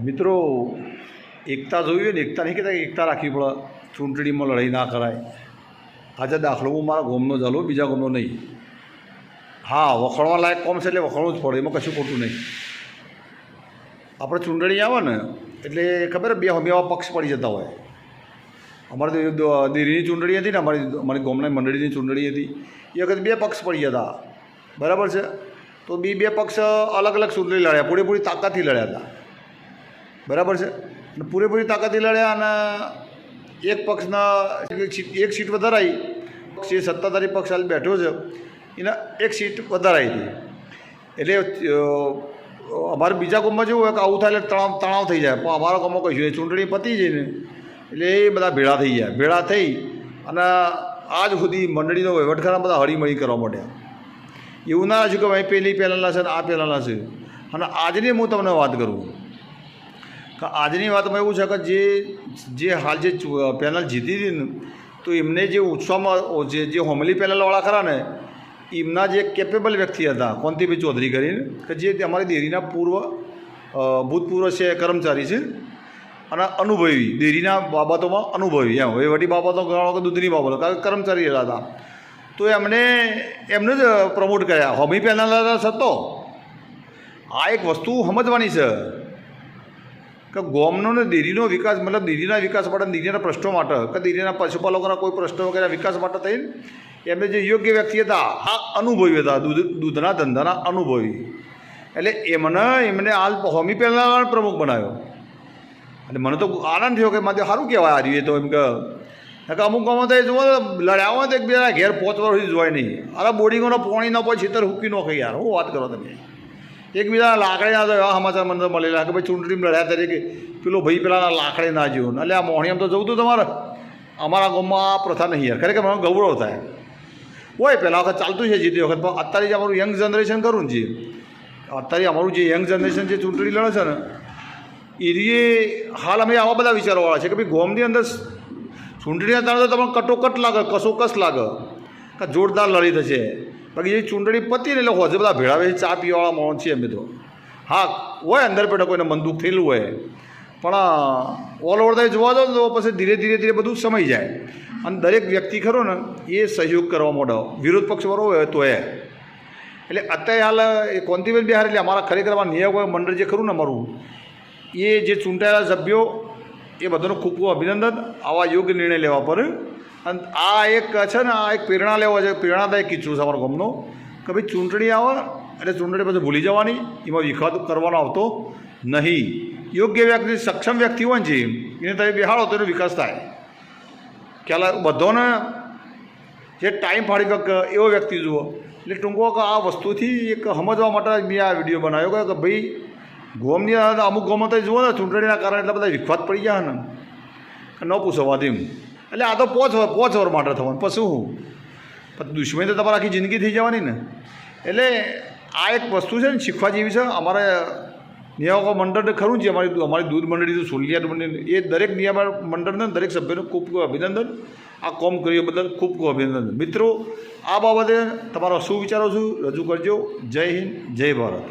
મિત્રો એકતા જોઈએ ને, એકતા નહીં કહેતા, એકતા રાખવી પડે. ચૂંટણીમાં લડાઈ ના કરાય. આજે દાખલો હું મારા ગામનો ચાલું, બીજા ગામનો નહીં. હા, વખોડવા લાયક કોમ છે એટલે વખોડવું જ પડે, એમાં કશું ખોટું નહીં. આપણે ચૂંટણી આવે ને એટલે ખબર બે પક્ષ પડી જતા હોય. અમારે તો દેરીની ચૂંટણી હતી ને, અમારી ગામના મંડળીની ચૂંટણી હતી, એ વખત બે પક્ષ પડી જતા, બરાબર છે. તો બે પક્ષ અલગ અલગ ચૂંટણી લડ્યા, પૂરેપૂરી તાકાતથી લડ્યા હતા, બરાબર છે. અને પૂરેપૂરી તાકાતથી લડ્યા અને એક પક્ષના એક સીટ વધારાઈ. જે સત્તાધારી પક્ષ હાલ બેઠો છે એના એક સીટ વધારાઈ હતી. એટલે અમારે બીજા ગામમાં જેવું હોય કે આવું થાય એટલે તણાવ થઈ જાય, પણ અમારા ગામમાં કશું નહીં. ચૂંટણી પતી જાય ને એટલે એ બધા ભેળા થઈ જાય. ભેળા થઈ અને આજ સુધી મંડળીનો વહીવટ કરવા બધા હળીમળી કરવા માંડ્યા. એવું ના છે કે ભાઈ પેલી પહેલાંના છે ને આ પહેલાંના છે. અને આજની હું તમને વાત કરું કે આજની વાતમાં એવું છે કે જે હાલ જે પેનલ જીતી હતી ને, તો એમને જે ઉત્સવમાં જે હોમલી પેનલવાળા ખરા ને, એમના જે કેપેબલ વ્યક્તિ હતા કોંતીભાઈ ચૌધરી કરીને, કે જે અમારી ડેરીના ભૂતપૂર્વ છે કર્મચારી છે અને અનુભવી, ડેરીના બાબતોમાં અનુભવી, એમ વહીવટી બાબતો ગણાવો કે દૂધની બાબતો, કારણ કે કર્મચારી હતા. તો એમને જ પ્રમોટ કર્યા હોમી પેનલ હતો. આ એક વસ્તુ સમજવાની છે કે ગામનો ને ડેરીનો વિકાસ, મતલબ ડેરીના વિકાસ માટે, ડેરીના પ્રશ્નો માટે, કે ડેરીના પશુપાલકોના કોઈ પ્રશ્નો વગેરે વિકાસ માટે થઈને એમને જે યોગ્ય વ્યક્તિ હતા, આ અનુભવી હતા, દૂધના ધંધાના અનુભવી. એટલે એમને હાલ હોમી પેનલ પ્રમુખ બનાવ્યો. અને મને તો આનંદ થયો કે મારે સારું કહેવાય આ રીતે. તો એમ કે અમુક ગામમાં તો એ જુઓ લડ્યા હોય તો એકબીજાના ઘેર પહોંચવા સુધી જોવાય નહીં. અરે બોર્ડિંગોનો પોણી ન પછી છેતર હુકી નો ખાઈ યાર, હું વાત કરો તમે. એકબીજાના લાકડે ના એવા સમાચાર મને તો મળેલા કે ભાઈ ચૂંટણીમાં લડ્યા તરીકે પેલો ભાઈ પેલાના લાકડે ના જેવું. એટલે આ મોહણી આમ તો જવું હતું તમારે. અમારા ગામમાં આ પ્રથા નહીં યાર, ખરેખર મને ગૌરવ થાય હોય. પહેલાં વખત ચાલતું છે જીતી વખત, પણ અત્યારે જે અમારું યંગ જનરેશન કરું ને, અત્યારે અમારું જે યંગ જનરેશન જે ચૂંટણી લડે છે ને, એ હાલ અમે આવા બધા વિચારવાળા છે કે ભાઈ ગામની અંદર ચૂંટણીના તાણે તો તમને કટોકટ લાગે, કસોકસ લાગે કે જોરદાર લડી થશે. બાકી જે ચૂંટણી પતી ને એટલે હોજે બધા ભેળાવે ચા પીવાવાળા માણસ છીએ અમે તો. હા, હોય અંદર પેટે કોઈને મન દુઃખ થયેલું હોય, પણ ઓલ ઓવર તમે જોવા જાઓ તો પછી ધીરે બધું સમય જાય. અને દરેક વ્યક્તિ ખરો ને એ સહયોગ કરવા માંડે, વિરોધ પક્ષવાળો હોય તો એટલે અત્યારે હાલ એ કોંતીબેન બિહાર, એટલે અમારા ખરેખર નિયોગ મંડળ જે ખરું ને અમારું, એ જે ચૂંટાયેલા સભ્યો, એ બધાનો ખૂબ ખૂબ અભિનંદન. આવા યોગ્ય નિર્ણય લેવા પર. અને આ એક છે ને, આ એક પ્રેરણા લેવા છે, પ્રેરણાદાયક કિસ્સો છે અમારા ગામનો કે ભાઈ ચૂંટણી આવે એટલે ચૂંટણી પછી ભૂલી જવાની, એમાં વિખવાદ કરવાનો આવતો નહીં. યોગ્ય વ્યક્તિ, સક્ષમ વ્યક્તિ હોય ને એને તમે બેહાડો તો એનો વિકાસ થાય. ખ્યાલ બધાને જે ટાઈમ ફાળી શકે એવો વ્યક્તિ જુઓ. એટલે ટૂંકો કે આ વસ્તુથી એક સમજવા માટે મેં આ વિડીયો બનાવ્યો કે ભાઈ ગામની અમુક ગામમાં તો જુઓ ને ચૂંટણીના કારણે એટલા બધા વિખવાદ પડી ગયા ને કે ન પૂછો વાત એમ. એટલે આ તો પોચ વર માટે થવાનું, પછી શું પછી દુશ્મની તો તમારે આખી જિંદગી થઈ જવાની ને. એટલે આ એક વસ્તુ છે ને શીખવા જેવી છે. અમારે નિયામક મંડળ ખરું છે, અમારી દૂધ મંડળી, સોલિયાર મંડળી, એ દરેક નિયામક મંડળને દરેક સભ્યોને ખૂબ ખૂબ અભિનંદન. આ કોમ કર્યો બદલ ખૂબ ખૂબ અભિનંદન. મિત્રો, આ બાબતે તમારા શું વિચારો છું રજૂ કરજો. જય હિન્દ, જય ભારત.